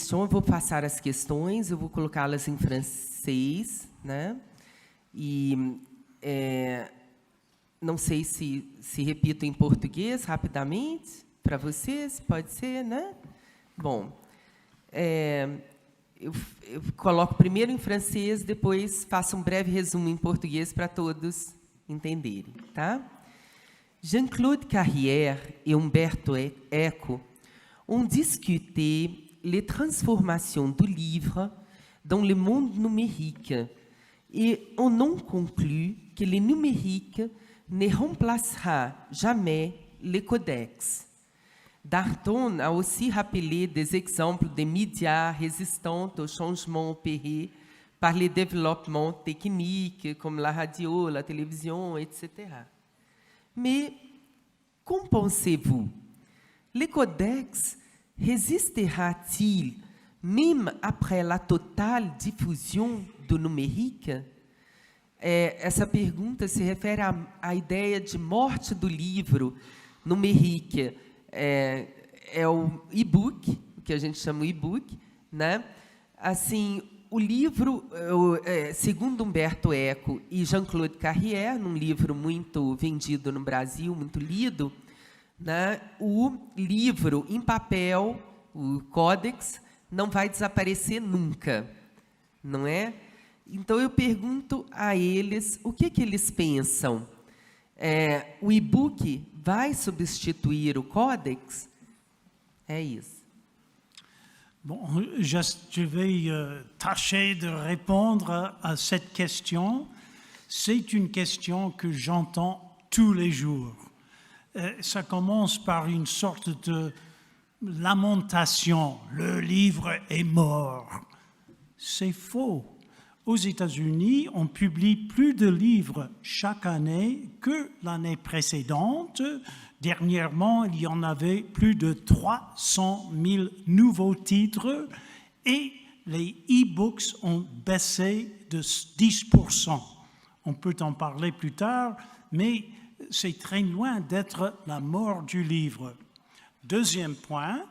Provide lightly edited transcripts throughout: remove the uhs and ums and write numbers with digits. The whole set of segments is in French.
questions. Eu vou passar as questões, eu vou colocá-las em francês, né? E não sei se repito em português rapidamente para vocês, pode ser, né? Bom, eu coloco primeiro em francês, depois faço um breve resumo em português para todos entenderem, tá? Jean-Claude Carrière et Umberto Eco ont discuté les transformations du livre dans le monde numérique et en ont conclu que le numérique ne remplacera jamais le codex. Darton a aussi rappelé des exemples de médias résistants aux changements opérés par les développements techniques comme la radio, la télévision, etc. Mais qu'en pensez-vous? Le codex résistera-t-il même après la totale diffusion do numérique? Essa pergunta se refere à ideia de morte do livro numérique. É o e-book, o que a gente chama de e-book, né? Assim, o livro, segundo Umberto Eco e Jean-Claude Carrière, num livro muito vendido no Brasil, muito lido, né? O livro em papel, o Codex, não vai desaparecer nunca, não é? Então, eu pergunto a eles o que eles pensam. O e-book vai substituir o Codex? É isso. Bon, je vais tâcher de répondre à cette question. C'est une question que j'entends tous les jours. Ça commence par une sorte de lamentation. Le livre est mort. C'est faux. Aux États-Unis, on publie plus de livres chaque année que l'année précédente. Dernièrement, il y en avait plus de 300 000 nouveaux titres et les e-books ont baissé de 10%. On peut en parler plus tard, mais c'est très loin d'être la mort du livre. Deuxième point,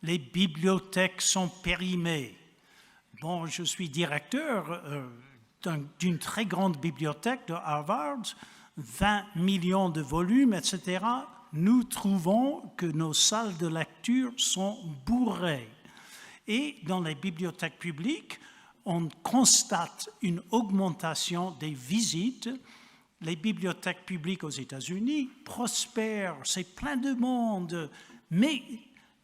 les bibliothèques sont périmées. Bon, je suis directeur d'une très grande bibliothèque de Harvard, 20 millions de volumes, etc. Nous trouvons que nos salles de lecture sont bourrées. Et dans les bibliothèques publiques, on constate une augmentation des visites. Les bibliothèques publiques aux États-Unis prospèrent, c'est plein de monde, mais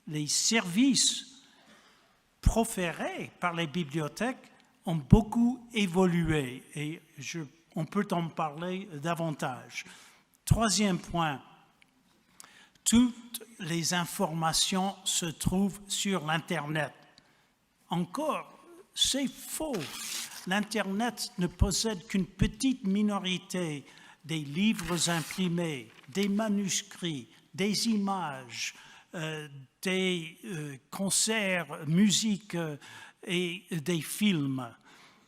les services proférés par les bibliothèques ont beaucoup évolué et on peut en parler davantage. Troisième point, toutes les informations se trouvent sur l'Internet. Encore, c'est faux. L'Internet ne possède qu'une petite minorité des livres imprimés, des manuscrits, des images, des concerts, musique et des films.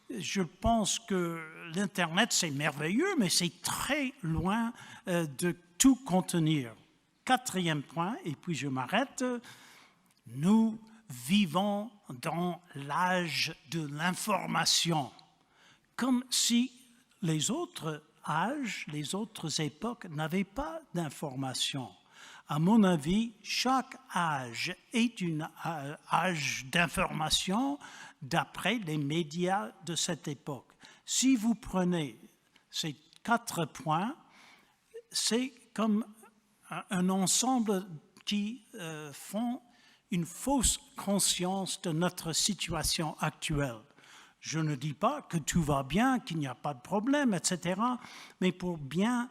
Je pense que l'Internet, c'est merveilleux, mais c'est très loin de tout contenir. Quatrième point, et puis je m'arrête, nous vivons dans l'âge de l'information, comme si les autres âges, les autres époques n'avaient pas d'information. À mon avis, chaque âge est un âge d'information d'après les médias de cette époque. Si vous prenez ces 4 points, c'est comme un ensemble qui font une fausse conscience de notre situation actuelle. Je ne dis pas que tout va bien, qu'il n'y a pas de problème, etc., mais pour bien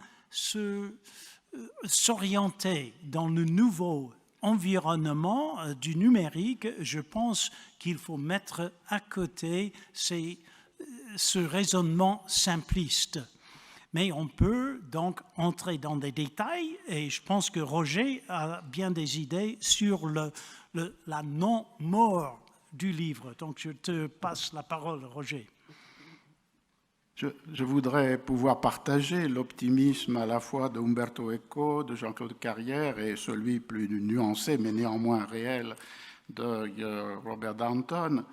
s'orienter dans le nouveau environnement du numérique, je pense qu'il faut mettre à côté ce raisonnement simpliste. Mais on peut donc entrer dans des détails et je pense que Roger a bien des idées sur la non-mort du livre. Donc je te passe la parole, Roger. Je voudrais pouvoir partager l'optimisme à la fois de Umberto Eco, de Jean-Claude Carrière et celui plus nuancé mais néanmoins réel de Robert Downton,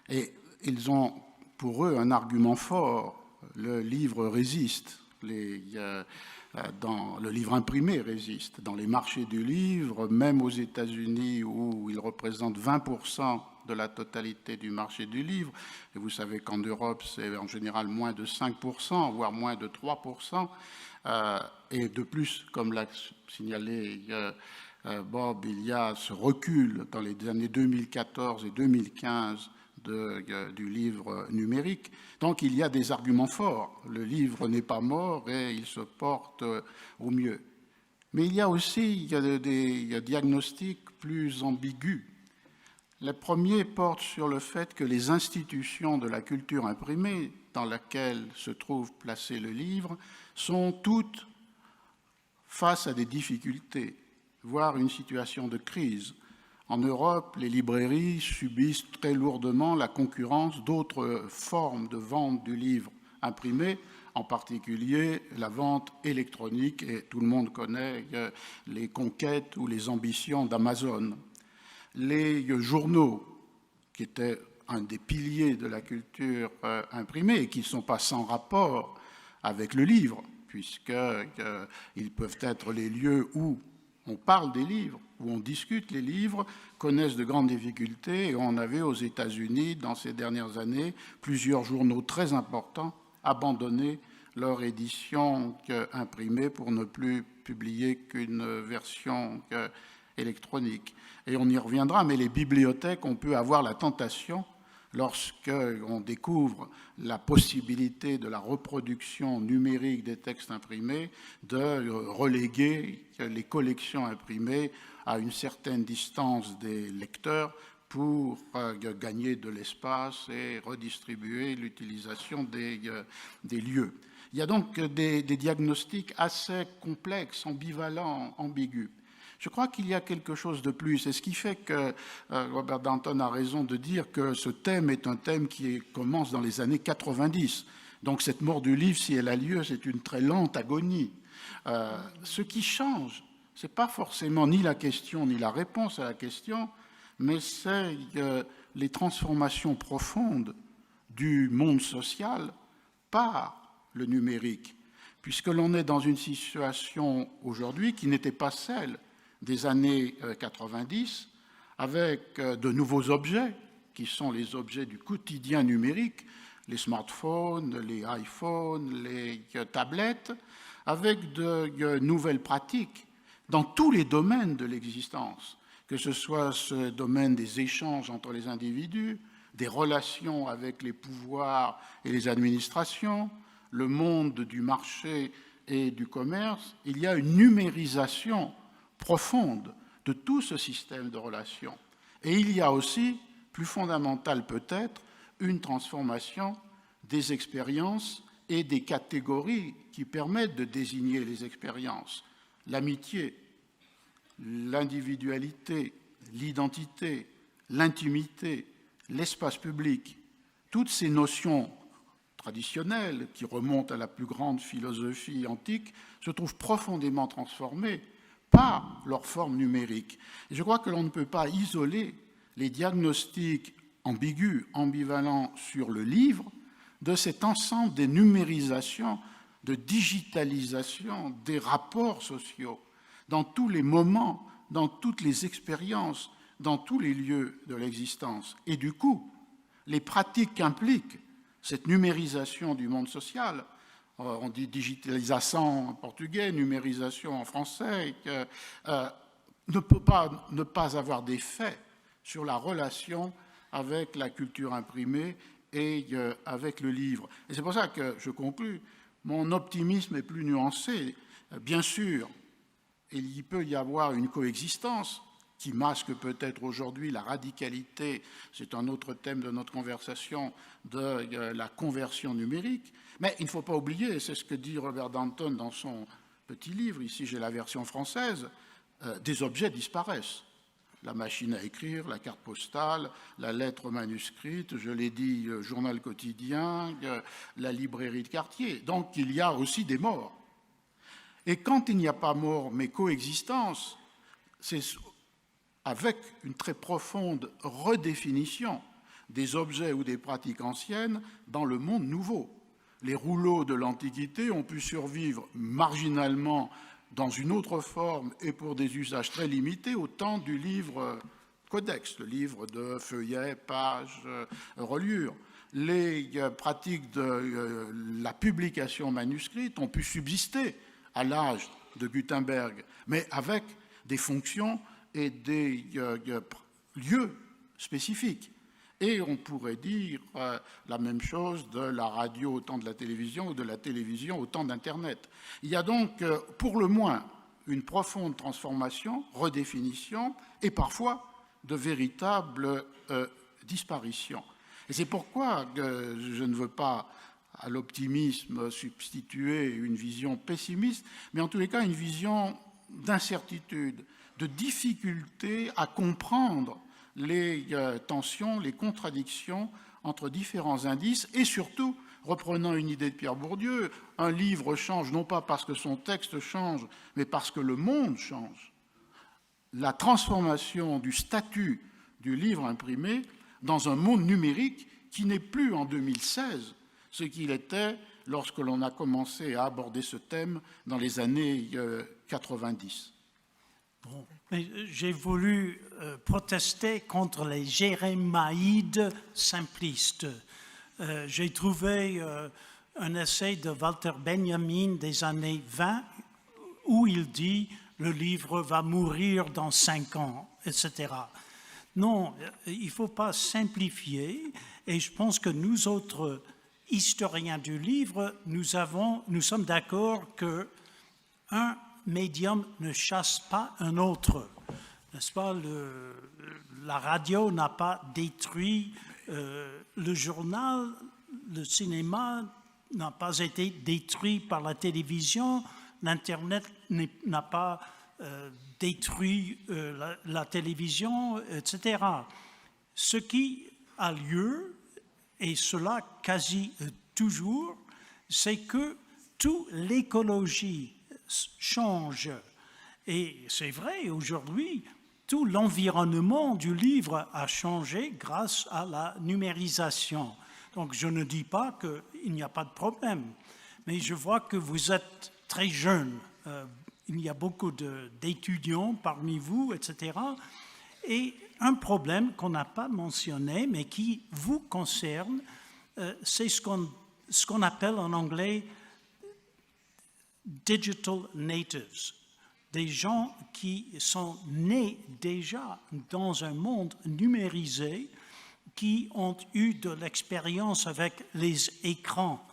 et ils ont pour eux un argument fort. Le livre résiste, le livre imprimé résiste. Dans les marchés du livre, même aux États-Unis où il représente 20% de la totalité du marché du livre, et vous savez qu'en Europe c'est en général moins de 5%, voire moins de 3%, et de plus, comme l'a signalé Bob, il y a ce recul dans les années 2014 et 2015 du livre numérique. Donc il y a des arguments forts. Le livre n'est pas mort et il se porte au mieux. Mais il y a aussi des diagnostics plus ambigus. Le premier porte sur le fait que les institutions de la culture imprimée, dans laquelle se trouve placé le livre, sont toutes face à des difficultés, voire une situation de crise. En Europe, les librairies subissent très lourdement la concurrence d'autres formes de vente du livre imprimé, en particulier la vente électronique, et tout le monde connaît les conquêtes ou les ambitions d'Amazon. Les journaux, qui étaient un des piliers de la culture imprimée et qui ne sont pas sans rapport avec le livre, puisqu'ils peuvent être les lieux où on parle des livres, où on discute les livres, connaissent de grandes difficultés. Et on avait aux États-Unis, dans ces dernières années, plusieurs journaux très importants abandonner leur édition imprimée pour ne plus publier qu'une version électronique. Et on y reviendra, mais les bibliothèques, on peut avoir la tentation, lorsqu'on découvre la possibilité de la reproduction numérique des textes imprimés, de reléguer les collections imprimées à une certaine distance des lecteurs pour gagner de l'espace et redistribuer l'utilisation des lieux. Il y a donc des diagnostics assez complexes, ambivalents, ambigus. Je crois qu'il y a quelque chose de plus, et ce qui fait que Robert Downton a raison de dire que ce thème est un thème qui commence dans les années 90. Donc cette mort du livre, si elle a lieu, c'est une très lente agonie. Ce qui change, ce n'est pas forcément ni la question ni la réponse à la question, mais c'est les transformations profondes du monde social par le numérique, puisque l'on est dans une situation aujourd'hui qui n'était pas celle des années 90, avec de nouveaux objets, qui sont les objets du quotidien numérique, les smartphones, les iPhones, les tablettes, avec de nouvelles pratiques dans tous les domaines de l'existence, que ce soit ce domaine des échanges entre les individus, des relations avec les pouvoirs et les administrations, le monde du marché et du commerce. Il y a une numérisation profonde de tout ce système de relations. Et il y a aussi, plus fondamental peut-être, une transformation des expériences et des catégories qui permettent de désigner les expériences. L'amitié, l'individualité, l'identité, l'intimité, l'espace public, toutes ces notions traditionnelles qui remontent à la plus grande philosophie antique se trouvent profondément transformées par leur forme numérique. Et je crois que l'on ne peut pas isoler les diagnostics ambigus, ambivalents sur le livre de cet ensemble des numérisations, de digitalisation des rapports sociaux dans tous les moments, dans toutes les expériences, dans tous les lieux de l'existence. Et du coup, les pratiques qu'implique cette numérisation du monde social, on dit digitalisation en portugais, numérisation en français, ne peut pas ne pas avoir d'effet sur la relation avec la culture imprimée et avec le livre. Et c'est pour ça que je conclus, mon optimisme est plus nuancé. Bien sûr, il peut y avoir une coexistence qui masque peut-être aujourd'hui la radicalité, c'est un autre thème de notre conversation, de la conversion numérique. Mais il ne faut pas oublier, c'est ce que dit Robert Downton dans son petit livre, ici j'ai la version française, des objets disparaissent. La machine à écrire, la carte postale, la lettre manuscrite, je l'ai dit, journal quotidien, la librairie de quartier. Donc il y a aussi des morts. Et quand il n'y a pas mort mais coexistence, c'est avec une très profonde redéfinition des objets ou des pratiques anciennes dans le monde nouveau. Les rouleaux de l'Antiquité ont pu survivre marginalement dans une autre forme et pour des usages très limités au temps du livre codex, le livre de feuillets, pages, reliures. Les pratiques de la publication manuscrite ont pu subsister à l'âge de Gutenberg, mais avec des fonctions et des lieux spécifiques. Et on pourrait dire la même chose de la radio au temps de la télévision ou de la télévision au temps d'Internet. Il y a donc pour le moins une profonde transformation, redéfinition et parfois de véritables disparitions. Et c'est pourquoi je ne veux pas à l'optimisme substituer une vision pessimiste, mais en tous les cas une vision d'incertitude, de difficulté à comprendre les tensions, les contradictions entre différents indices et surtout, reprenant une idée de Pierre Bourdieu, un livre change non pas parce que son texte change, mais parce que le monde change. La transformation du statut du livre imprimé dans un monde numérique qui n'est plus en 2016 ce qu'il était lorsque l'on a commencé à aborder ce thème dans les années 90. Bon, j'ai voulu protester contre les jérémaïdes simplistes. J'ai trouvé un essai de Walter Benjamin des années 20 où il dit « le livre va mourir dans 5 ans », etc. Non, il ne faut pas simplifier et je pense que nous autres historiens du livre, nous sommes d'accord qu'un médium ne chasse pas un autre. N'est-ce pas? La radio n'a pas détruit le journal, le cinéma n'a pas été détruit par la télévision, l'Internet n'a pas détruit la télévision, etc. Ce qui a lieu, et cela quasi toujours, c'est que toute l'écologie change. Et c'est vrai, aujourd'hui, tout l'environnement du livre a changé grâce à la numérisation. Donc je ne dis pas qu'il n'y a pas de problème, mais je vois que vous êtes très jeune. Il y a beaucoup d'étudiants parmi vous, etc. Et un problème qu'on n'a pas mentionné, mais qui vous concerne, c'est ce qu'on appelle en anglais digital natives, des gens qui sont nés déjà dans un monde numérisé, qui ont eu de l'expérience avec les écrans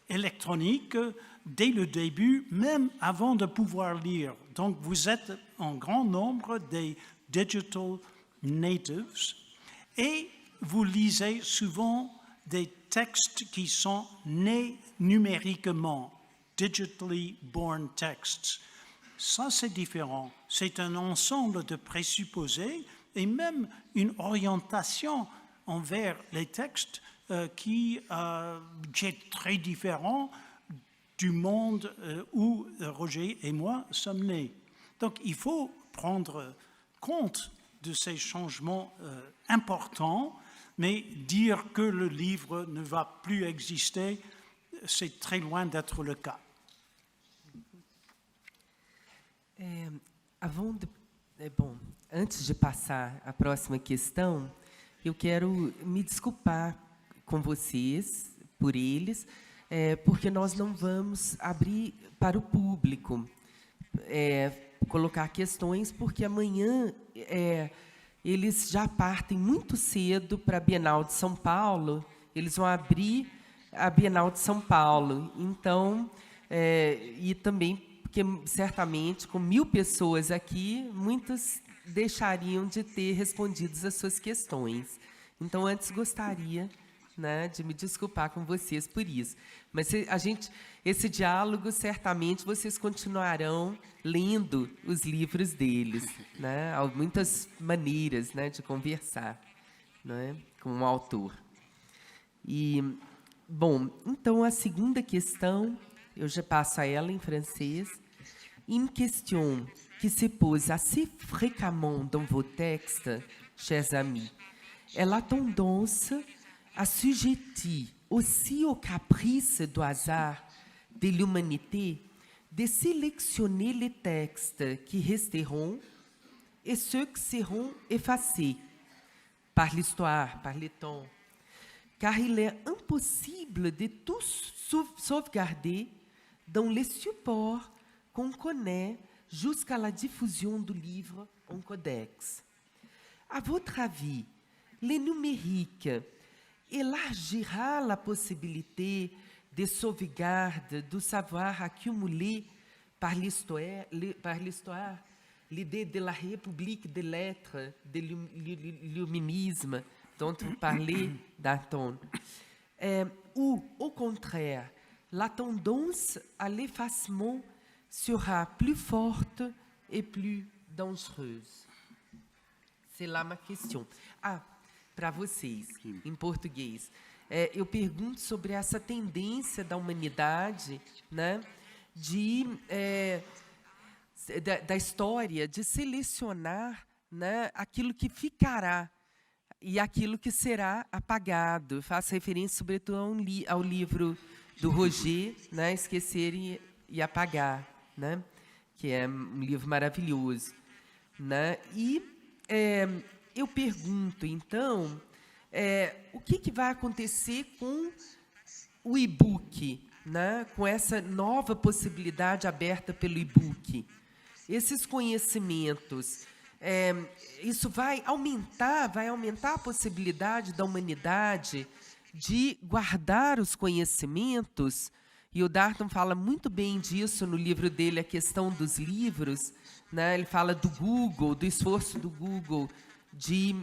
électroniques dès le début, même avant de pouvoir lire. Donc vous êtes en grand nombre des digital natives et vous lisez souvent des textes qui sont nés numériquement, digitally born texts. Ça, c'est différent. C'est un ensemble de présupposés et même une orientation envers les textes qui est très différent du monde où Roger et moi sommes nés. Donc, il faut prendre compte de ces changements importants, mais dire que le livre ne va plus exister, c'est très loin d'être le cas. Antes de passar à próxima questão, eu quero me desculpar com vocês, por eles, porque nós não vamos abrir para o público, colocar questões, porque amanhã eles já partem muito cedo para a Bienal de São Paulo, eles vão abrir a Bienal de São Paulo, então, e também, porque certamente com 1000 pessoas aqui, muitos deixariam de ter respondido as suas questões. Então, antes gostaria, né, de me desculpar com vocês por isso. Mas esse diálogo, certamente, vocês continuarão lendo os livros deles. Né? Há muitas maneiras, né, de conversar, né, com o autor. Bom, então, a segunda questão, eu já passo a ela em francês. Une question qui se pose assez fréquemment dans vos textes, chers amis, est la tendance assujettie aussi au caprice du hasard de l'humanité de sélectionner les textes qui resteront et ceux qui seront effacés par l'histoire, par le temps. Car il est impossible de tous sauvegarder dans les supports qu'on connaît jusqu'à la diffusion du livre en codex. À votre avis, le numérique élargira la possibilité de sauvegarde du savoir accumulé par l'histoire, l'idée de la République des lettres, de l'illuminisme dont vous parlez, Danton, ou, au contraire, la tendance à l'effacement sera plus forte et plus dangereuse? C'est lá uma questão. Para vocês, em português, eu pergunto sobre essa tendência da humanidade, né, da história, de selecionar, né, aquilo que ficará e aquilo que será apagado. Faço referência, sobretudo, ao livro do Roger, né, Esquecer e Apagar, né, que é um livro maravilhoso, né? E eu pergunto, então, o que vai acontecer com o e-book, né? Com essa nova possibilidade aberta pelo e-book? Esses conhecimentos, isso vai aumentar a possibilidade da humanidade de guardar os conhecimentos? E o Darton fala muito bem disso no livro dele, A Questão dos Livros, né? Ele fala do Google, do esforço do Google de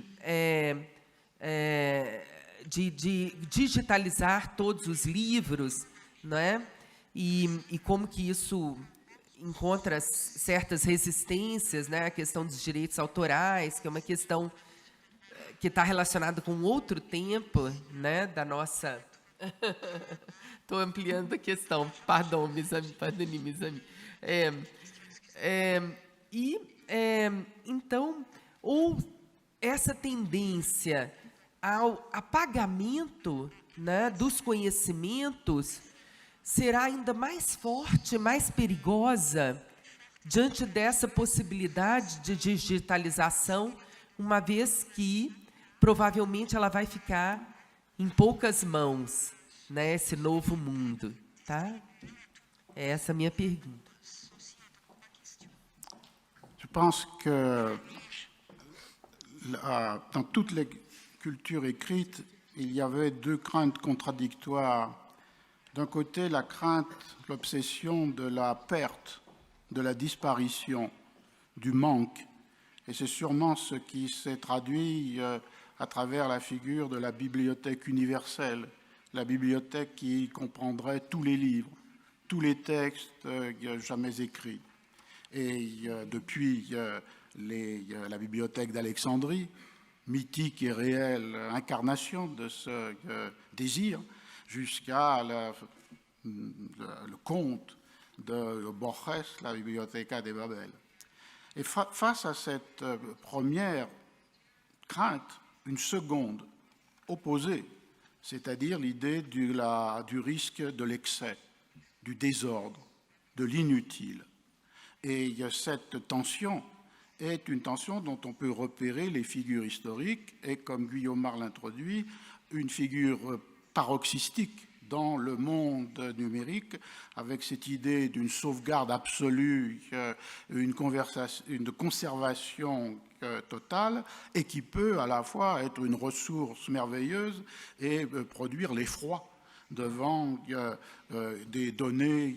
digitalizar todos os livros, né? E como que isso encontra certas resistências, né? A questão dos direitos autorais, que é uma questão que está relacionada com outro tempo, né? Da nossa... Estou ampliando a questão, pardon, mes amis, pardonnez, mes amis. Então, ou essa tendência ao apagamento, né, dos conhecimentos será ainda mais forte, mais perigosa diante dessa possibilidade de digitalização, uma vez que provavelmente ela vai ficar em poucas mãos, né, esse novo mundo, tá? É essa a minha pergunta. Je pense que dans toutes les cultures écrites, il y avait deux craintes contradictoires. D'un côté, la crainte, l'obsession de la perte, de la disparition, du manque. Et c'est sûrement ce qui s'est traduit à travers la figure de la bibliothèque universelle, la bibliothèque qui comprendrait tous les livres, tous les textes jamais écrits. Et depuis la bibliothèque d'Alexandrie, mythique et réelle incarnation de ce désir, jusqu'à le conte de Borges, la Biblioteca de Babel. Et face à cette première crainte, une seconde opposée, c'est-à-dire l'idée du risque de l'excès, du désordre, de l'inutile. Et cette tension est une tension dont on peut repérer les figures historiques et, comme Guillaumard l'introduit, une figure paroxystique dans le monde numérique, avec cette idée d'une sauvegarde absolue, une conservation totale, et qui peut à la fois être une ressource merveilleuse et produire l'effroi devant des données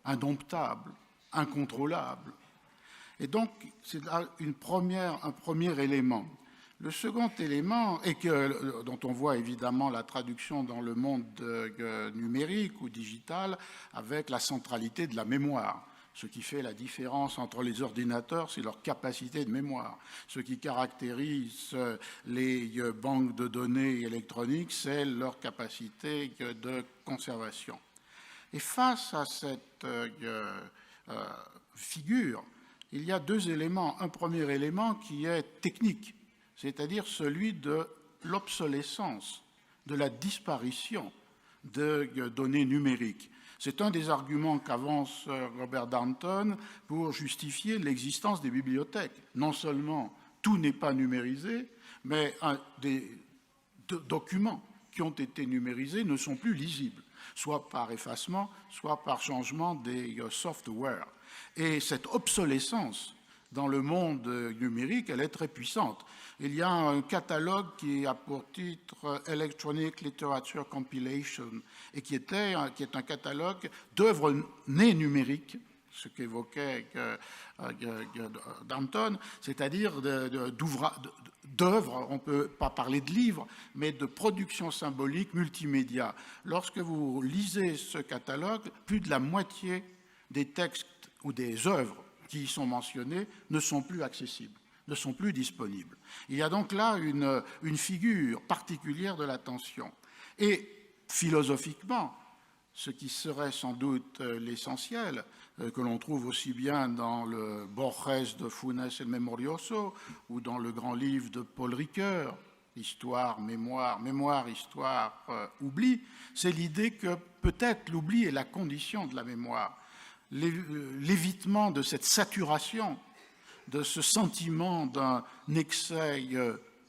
indomptables, incontrôlables. Et donc, c'est un premier élément. Le second élément, et dont on voit évidemment la traduction dans le monde numérique ou digital, avec la centralité de la mémoire. Ce qui fait la différence entre les ordinateurs, c'est leur capacité de mémoire. Ce qui caractérise les banques de données électroniques, c'est leur capacité de conservation. Et face à cette figure, il y a deux éléments. Un premier élément qui est technique, c'est-à-dire celui de l'obsolescence, de la disparition de données numériques. C'est un des arguments qu'avance Robert Darnton pour justifier l'existence des bibliothèques. Non seulement tout n'est pas numérisé, mais des documents qui ont été numérisés ne sont plus lisibles, soit par effacement, soit par changement des software. Et cette obsolescence dans le monde numérique, elle est très puissante. Il y a un catalogue qui a pour titre Electronic Literature Compilation et qui est un catalogue d'œuvres nées numériques, ce qu'évoquait Darnton, c'est-à-dire d'œuvres, on ne peut pas parler de livres, mais de production symbolique multimédia. Lorsque vous lisez ce catalogue, plus de la moitié des textes ou des œuvres qui y sont mentionnées ne sont plus accessibles, ne sont plus disponibles. Il y a donc là une figure particulière de l'attention. Et philosophiquement, ce qui serait sans doute l'essentiel, que l'on trouve aussi bien dans le Borges de Funes El Memorioso ou dans le grand livre de Paul Ricoeur, Histoire, mémoire, mémoire, histoire, oubli, c'est l'idée que peut-être l'oubli est la condition de la mémoire. L'évitement de cette saturation, de ce sentiment d'un excès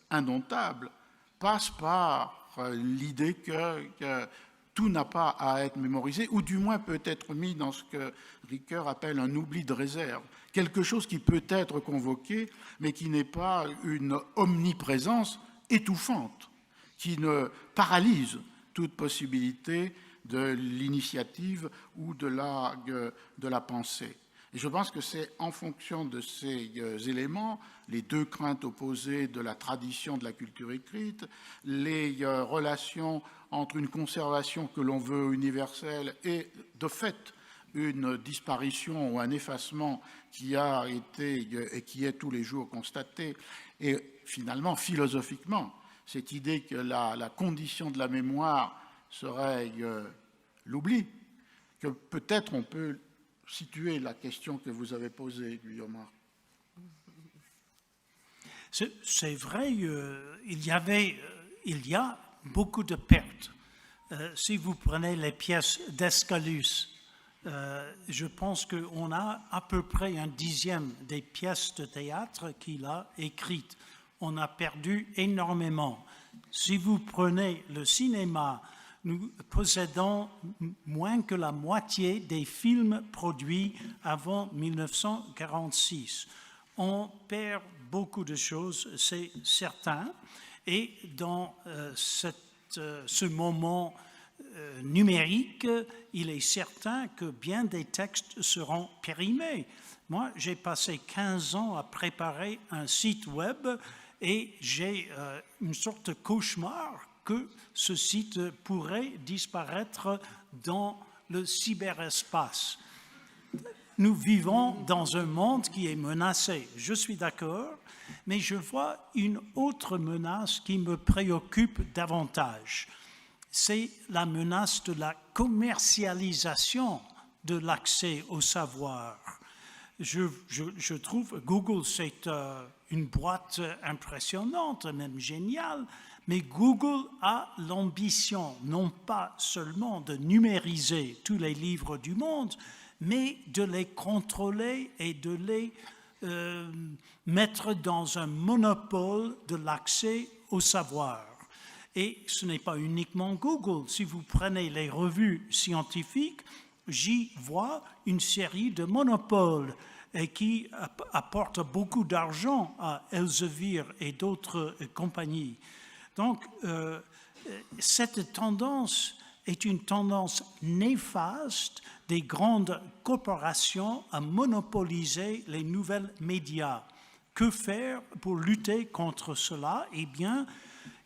indomptable, passe par l'idée que tout n'a pas à être mémorisé, ou du moins peut être mis dans ce que Ricoeur appelle un oubli de réserve, quelque chose qui peut être convoqué, mais qui n'est pas une omniprésence étouffante, qui ne paralyse toute possibilité de l'initiative ou de la pensée. Et je pense que c'est en fonction de ces éléments, les deux craintes opposées de la tradition de la culture écrite, les relations entre une conservation que l'on veut universelle et, de fait, une disparition ou un effacement qui a été et qui est tous les jours constaté, et finalement, philosophiquement, cette idée que la condition de la mémoire serait l'oubli, que peut-être on peut situer la question que vous avez posée, Guillaume. C'est vrai, il y a beaucoup de pertes. Si vous prenez les pièces d'Aeschylus, je pense qu'on a à peu près un dixième des pièces de théâtre qu'il a écrites. On a perdu énormément. Si vous prenez le cinéma, nous possédons moins que la moitié des films produits avant 1946. On perd beaucoup de choses, c'est certain, et dans ce moment numérique, il est certain que bien des textes seront périmés. Moi, j'ai passé 15 ans à préparer un site web et j'ai une sorte de cauchemar que ce site pourrait disparaître dans le cyberespace. Nous vivons dans un monde qui est menacé, je suis d'accord, mais je vois une autre menace qui me préoccupe davantage. C'est la menace de la commercialisation de l'accès au savoir. Je trouve Google, c'est une boîte impressionnante, même géniale, mais Google a l'ambition non pas seulement de numériser tous les livres du monde, mais de les contrôler et de les mettre dans un monopole de l'accès au savoir. Et ce n'est pas uniquement Google. Si vous prenez les revues scientifiques, j'y vois une série de monopoles et qui apportent beaucoup d'argent à Elsevier et d'autres compagnies. Donc, cette tendance est une tendance néfaste des grandes corporations à monopoliser les nouvelles médias. Que faire pour lutter contre cela? Eh bien,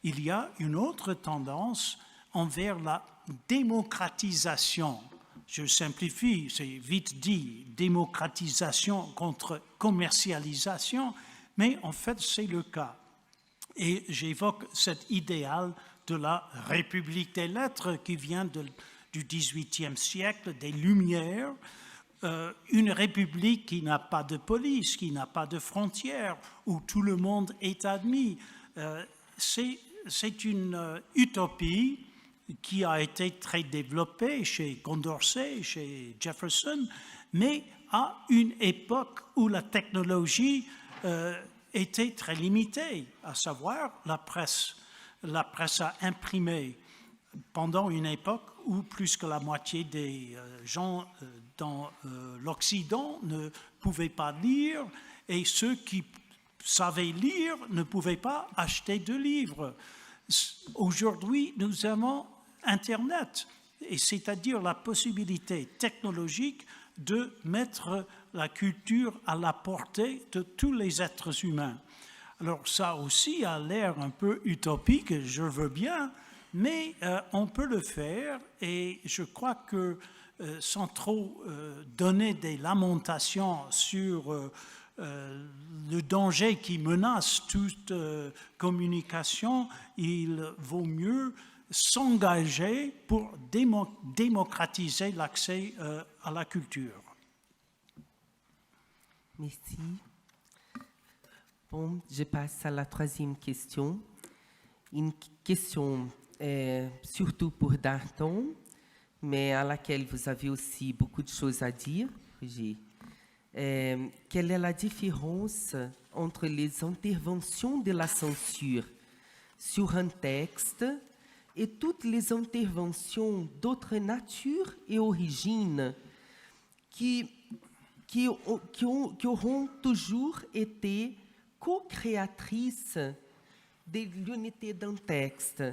il y a une autre tendance envers la démocratisation. Je simplifie, c'est vite dit, démocratisation contre commercialisation, mais en fait, c'est le cas. Et j'évoque cet idéal de la République des lettres qui vient du XVIIIe siècle, des Lumières, une république qui n'a pas de police, qui n'a pas de frontières, où tout le monde est admis. C'est une utopie qui a été très développée chez Condorcet, chez Jefferson, mais à une époque où la technologie était très limitée, à savoir la presse. La presse a imprimé pendant une époque où plus que la moitié des gens dans l'Occident ne pouvaient pas lire, et ceux qui savaient lire ne pouvaient pas acheter de livres. Aujourd'hui, nous avons Internet, et c'est-à-dire la possibilité technologique de mettre la culture à la portée de tous les êtres humains. Alors ça aussi a l'air un peu utopique, je veux bien, mais on peut le faire, et je crois que sans trop donner des lamentations sur le danger qui menace toute communication, il vaut mieux s'engager pour démocratiser l'accès à la culture. Merci. Bon, je passe à la troisième question. Une question surtout pour Danton, mais à laquelle vous avez aussi beaucoup de choses à dire. Quelle est la différence entre les interventions de la censure sur un texte et toutes les interventions d'autre nature et origine qui auront toujours été co-créatrices de l'unité d'un texte,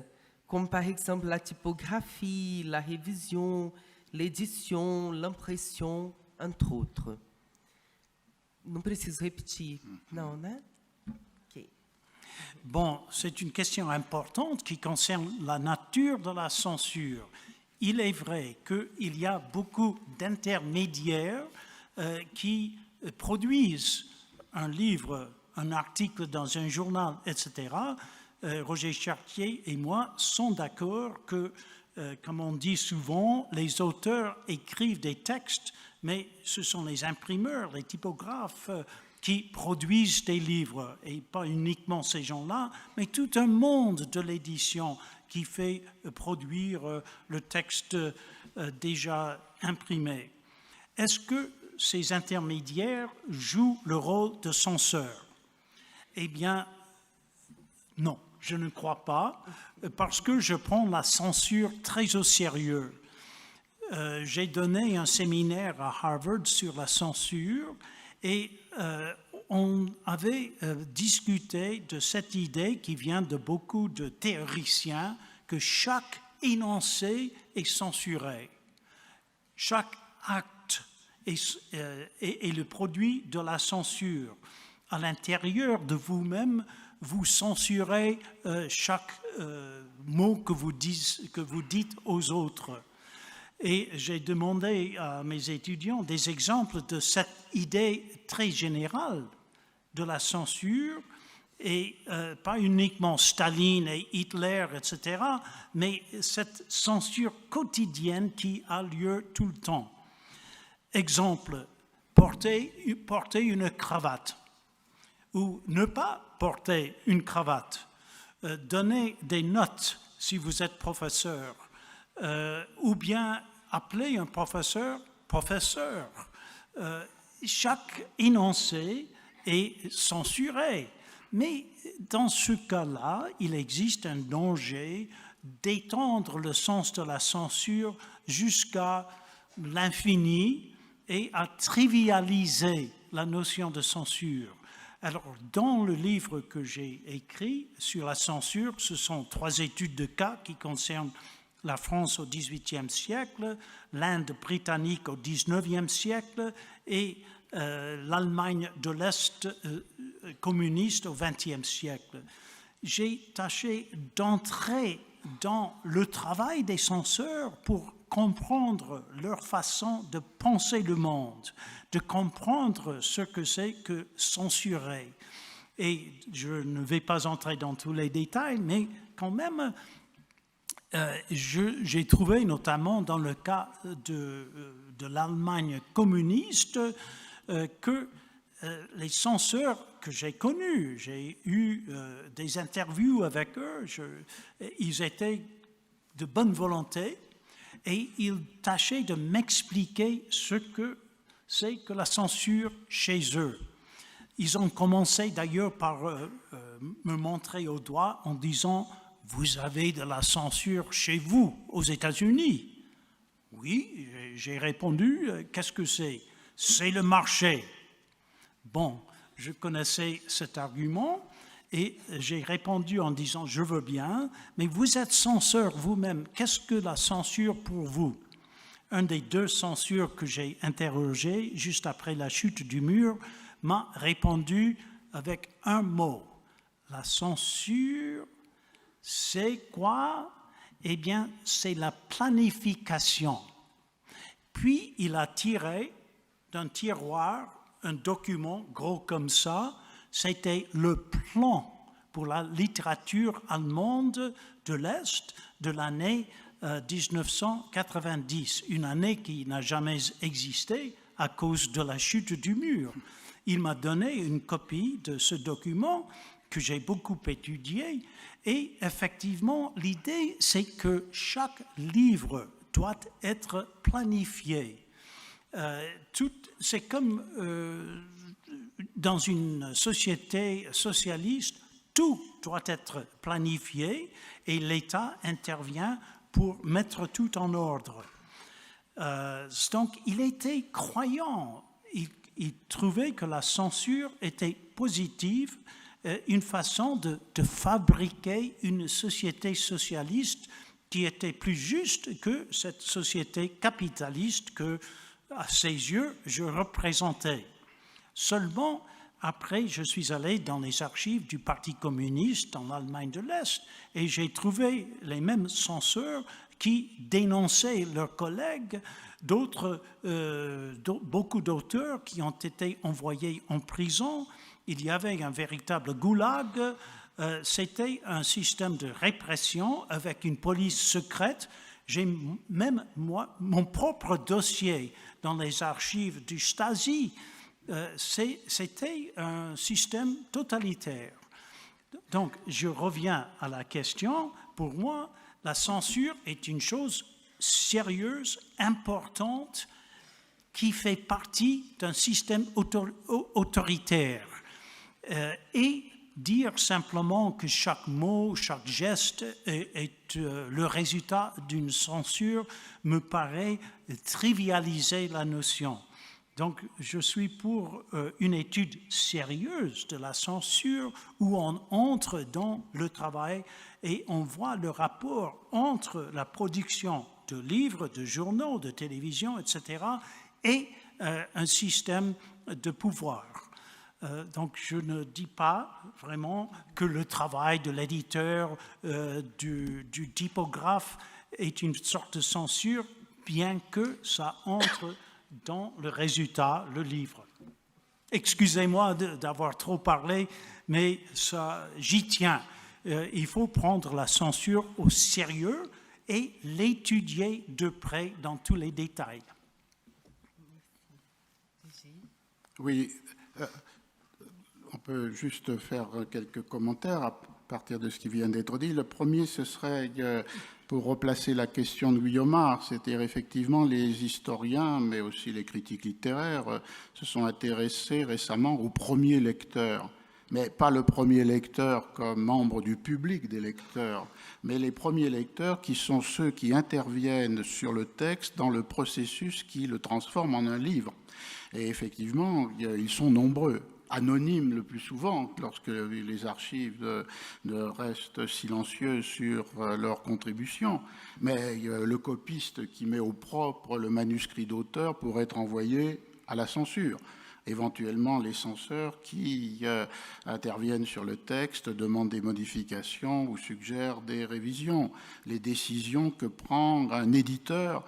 comme par exemple la typographie, la révision, l'édition, l'impression, entre autres. Não preciso repetir, non, né? Okay. Bon, c'est une question importante qui concerne la nature de la censure. Il est vrai qu'il y a beaucoup d'intermédiaires qui produisent un livre, un article dans un journal, etc. Roger Chartier et moi sommes d'accord que, comme on dit souvent, les auteurs écrivent des textes, mais ce sont les imprimeurs, les typographes qui produisent des livres, et pas uniquement ces gens-là, mais tout un monde de l'édition qui fait produire le texte déjà imprimé. Est-ce que ces intermédiaires jouent le rôle de censeur? Eh bien, non, je ne crois pas, parce que je prends la censure très au sérieux. J'ai donné un séminaire à Harvard sur la censure et on avait discuté de cette idée qui vient de beaucoup de théoriciens que chaque énoncé est censuré. Chaque acte est le produit de la censure. À l'intérieur de vous-même, vous censurez chaque mot que vous dites aux autres. Et j'ai demandé à mes étudiants des exemples de cette idée très générale de la censure, et pas uniquement Staline et Hitler, etc., mais cette censure quotidienne qui a lieu tout le temps. Exemple, porter une cravate ou ne pas porter une cravate, donner des notes si vous êtes professeur, ou bien appeler un professeur professeur. Chaque énoncé est censuré. Mais dans ce cas-là, il existe un danger d'étendre le sens de la censure jusqu'à l'infini et à trivialiser la notion de censure. Alors, dans le livre que j'ai écrit sur la censure, ce sont 3 études de cas qui concernent la France au XVIIIe siècle, l'Inde britannique au XIXe siècle et l'Allemagne de l'Est communiste au XXe siècle. J'ai tâché d'entrer dans le travail des censeurs pour comprendre leur façon de penser le monde, de comprendre ce que c'est que censurer. Et je ne vais pas entrer dans tous les détails, mais quand même, J'ai trouvé notamment dans le cas de l'Allemagne communiste que les censeurs que j'ai connus, j'ai eu des interviews avec eux, ils étaient de bonne volonté et ils tâchaient de m'expliquer ce que c'est que la censure chez eux. Ils ont commencé d'ailleurs par me montrer au doigt en disant « Vous avez de la censure chez vous, aux États-Unis ». Oui, j'ai répondu « Qu'est-ce que c'est ? C'est le marché ». Bon, je connaissais cet argument et j'ai répondu en disant « Je veux bien, mais vous êtes censeur vous-même. Qu'est-ce que la censure pour vous ?» Un des deux censeurs que j'ai interrogé juste après la chute du mur m'a répondu avec un mot. La censure, c'est quoi? Eh bien, c'est la planification. Puis, il a tiré d'un tiroir un document gros comme ça. C'était le plan pour la littérature allemande de l'Est de l'année 1990, une année qui n'a jamais existé à cause de la chute du mur. Il m'a donné une copie de ce document que j'ai beaucoup étudié et effectivement, l'idée, c'est que chaque livre doit être planifié. C'est comme dans une société socialiste, tout doit être planifié et l'État intervient pour mettre tout en ordre. Donc, il était croyant. Il trouvait que la censure était positive, une façon de fabriquer une société socialiste qui était plus juste que cette société capitaliste que, à ses yeux, je représentais. Seulement, après, je suis allé dans les archives du Parti communiste en Allemagne de l'Est et j'ai trouvé les mêmes censeurs qui dénonçaient leurs collègues, beaucoup d'auteurs qui ont été envoyés en prison. Il y avait un véritable goulag. C'était un système de répression avec une police secrète. J'ai même, moi, mon propre dossier dans les archives du Stasi. C'était un système totalitaire. Donc, je reviens à la question. Pour moi, la censure est une chose sérieuse, importante, qui fait partie d'un système autoritaire. Et dire simplement que chaque mot, chaque geste est le résultat d'une censure me paraît trivialiser la notion. Donc, je suis pour une étude sérieuse de la censure où on entre dans le travail et on voit le rapport entre la production de livres, de journaux, de télévision, etc., et un système de pouvoir. Donc, je ne dis pas vraiment que le travail de l'éditeur, du typographe est une sorte de censure, bien que ça entre dans le résultat, le livre. Excusez-moi d'avoir trop parlé, mais j'y tiens. Il faut prendre la censure au sérieux et l'étudier de près dans tous les détails. Oui, on peut juste faire quelques commentaires à partir de ce qui vient d'être dit. Le premier, ce serait pour replacer la question de Guillaumard, c'est-à-dire effectivement les historiens, mais aussi les critiques littéraires, se sont intéressés récemment aux premiers lecteurs. Mais pas le premier lecteur comme membre du public des lecteurs, mais les premiers lecteurs qui sont ceux qui interviennent sur le texte dans le processus qui le transforme en un livre. Et effectivement, ils sont nombreux, anonymes le plus souvent, lorsque les archives restent silencieuses sur leur contribution. Mais le copiste qui met au propre le manuscrit d'auteur pourrait être envoyé à la censure. Éventuellement, les censeurs qui interviennent sur le texte demandent des modifications ou suggèrent des révisions. Les décisions que prend un éditeur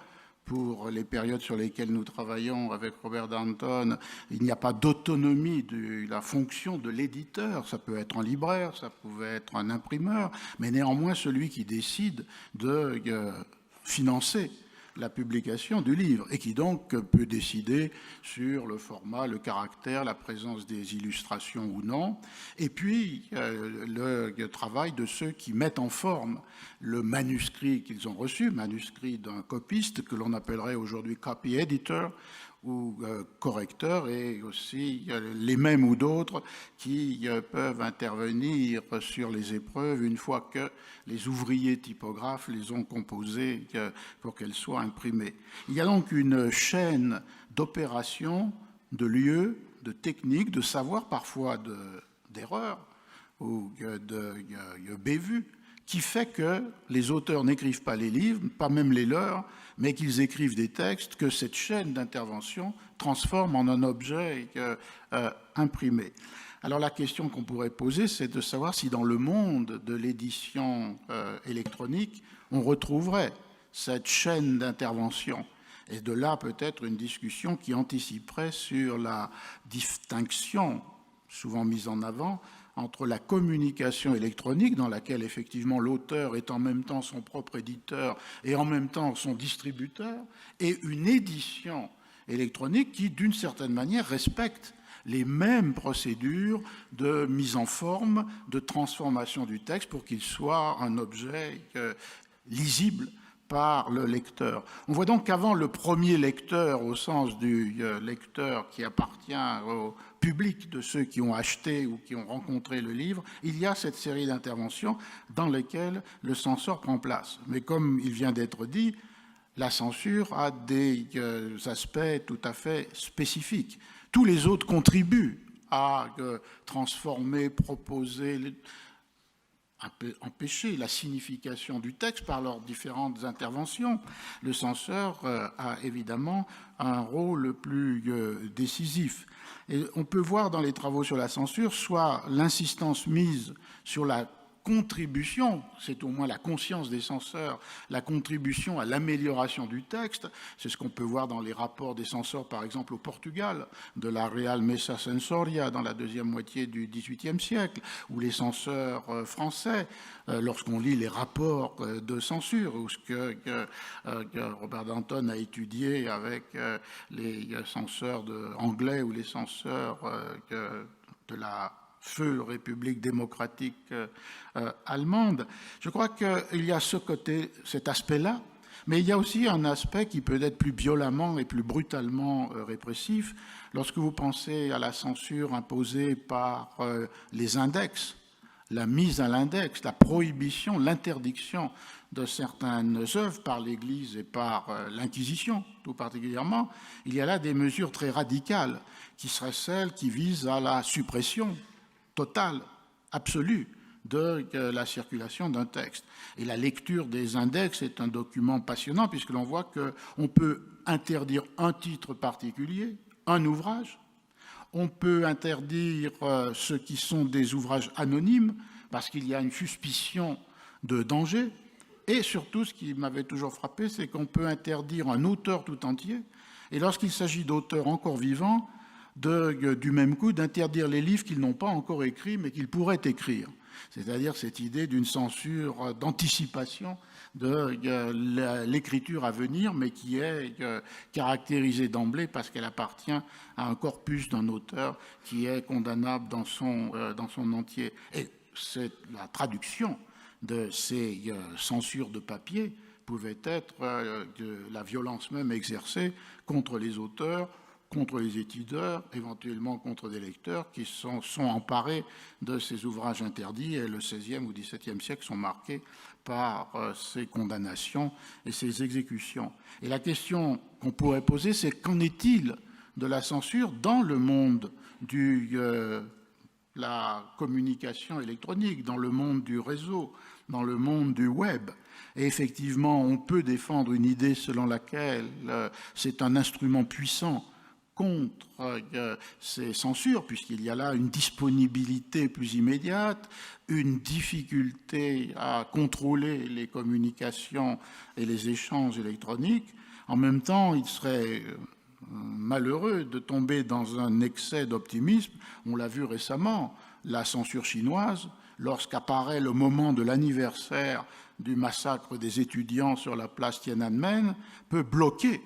pour les périodes sur lesquelles nous travaillons avec Robert Danton, il n'y a pas d'autonomie de la fonction de l'éditeur. Ça peut être un libraire, ça pouvait être un imprimeur, mais néanmoins celui qui décide de financer la publication du livre et qui donc peut décider sur le format, le caractère, la présence des illustrations ou non. Et puis le travail de ceux qui mettent en forme le manuscrit qu'ils ont reçu, manuscrit d'un copiste que l'on appellerait aujourd'hui copy editor ou correcteur, et aussi les mêmes ou d'autres qui peuvent intervenir sur les épreuves une fois que les ouvriers typographes les ont composées pour qu'elles soient imprimées. Il y a donc une chaîne d'opérations, de lieux, de techniques, de savoir, parfois d'erreurs ou de bévues, qui fait que les auteurs n'écrivent pas les livres, pas même les leurs, mais qu'ils écrivent des textes que cette chaîne d'intervention transforme en un objet imprimé. Alors la question qu'on pourrait poser, c'est de savoir si dans le monde de l'édition électronique, on retrouverait cette chaîne d'intervention. Et de là peut-être une discussion qui anticiperait sur la distinction souvent mise en avant entre la communication électronique, dans laquelle effectivement l'auteur est en même temps son propre éditeur et en même temps son distributeur, et une édition électronique qui, d'une certaine manière, respecte les mêmes procédures de mise en forme, de transformation du texte pour qu'il soit un objet lisible par le lecteur. On voit donc qu'avant le premier lecteur, au sens du lecteur qui appartient au public de ceux qui ont acheté ou qui ont rencontré le livre, il y a cette série d'interventions dans lesquelles le censeur prend place. Mais comme il vient d'être dit, la censure a des aspects tout à fait spécifiques. Tous les autres contribuent à transformer, proposer, empêcher la signification du texte par leurs différentes interventions. Le censeur a évidemment un rôle le plus décisif. Et on peut voir dans les travaux sur la censure soit l'insistance mise sur la contribution, c'est au moins la conscience des censeurs, la contribution à l'amélioration du texte. C'est ce qu'on peut voir dans les rapports des censeurs, par exemple au Portugal, de la Real Mesa Censoria dans la deuxième moitié du XVIIIe siècle, ou les censeurs français, lorsqu'on lit les rapports de censure, ou ce que Robert Danton a étudié avec les censeurs anglais ou les censeurs de la feu République démocratique allemande. Je crois qu'il y a cet aspect-là, mais il y a aussi un aspect qui peut être plus violemment et plus brutalement répressif. Lorsque vous pensez à la censure imposée par les index, la mise à l'index, la prohibition, l'interdiction de certaines œuvres par l'Église et par l'Inquisition, tout particulièrement, il y a là des mesures très radicales qui seraient celles qui visent à la suppression totale, absolue, de la circulation d'un texte. Et la lecture des index est un document passionnant puisque l'on voit qu'on peut interdire un titre particulier, un ouvrage, on peut interdire ceux qui sont des ouvrages anonymes parce qu'il y a une suspicion de danger, et surtout ce qui m'avait toujours frappé, c'est qu'on peut interdire un auteur tout entier, et lorsqu'il s'agit d'auteurs encore vivants, du même coup d'interdire les livres qu'ils n'ont pas encore écrits mais qu'ils pourraient écrire. C'est-à-dire cette idée d'une censure d'anticipation de l'écriture à venir, mais qui est caractérisée d'emblée parce qu'elle appartient à un corpus d'un auteur qui est condamnable dans son entier. Et c'est la traduction de ces censures de papier pouvait être de la violence même exercée contre les auteurs, contre les éditeurs, éventuellement contre des lecteurs qui sont emparés de ces ouvrages interdits, et le XVIe ou XVIIe siècle sont marqués par ces condamnations et ces exécutions. Et la question qu'on pourrait poser, c'est qu'en est-il de la censure dans le monde de la communication électronique, dans le monde du réseau, dans le monde du web? Et effectivement, on peut défendre une idée selon laquelle c'est un instrument puissant contre ces censures, puisqu'il y a là une disponibilité plus immédiate, une difficulté à contrôler les communications et les échanges électroniques. En même temps, il serait malheureux de tomber dans un excès d'optimisme. On l'a vu récemment, la censure chinoise, lorsqu'apparaît le moment de l'anniversaire du massacre des étudiants sur la place Tiananmen, peut bloquer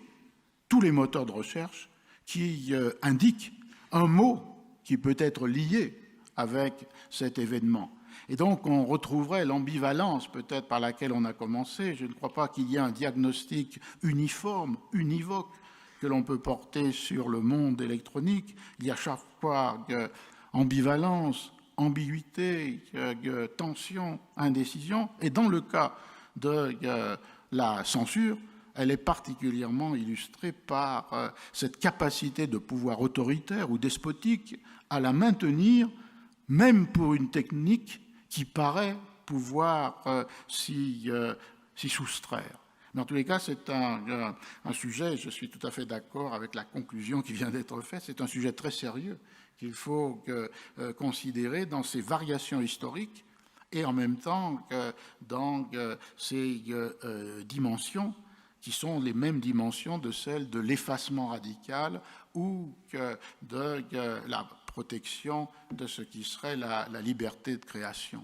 tous les moteurs de recherche qui indiquent un mot qui peut être lié avec cet événement. Et donc on retrouverait l'ambivalence peut-être par laquelle on a commencé. Je ne crois pas qu'il y ait un diagnostic uniforme, univoque, que l'on peut porter sur le monde électronique. Il y a chaque fois ambivalence, ambiguïté, tension, indécision. Et dans le cas de la censure, elle est particulièrement illustrée par cette capacité de pouvoir autoritaire ou despotique à la maintenir, même pour une technique qui paraît pouvoir s'y soustraire. Mais en tous les cas, c'est un sujet, je suis tout à fait d'accord avec la conclusion qui vient d'être faite, c'est un sujet très sérieux qu'il faut considérer dans ses variations historiques et en même temps dans ses dimensions qui sont les mêmes dimensions de celles de l'effacement radical ou de la protection de ce qui serait la liberté de création.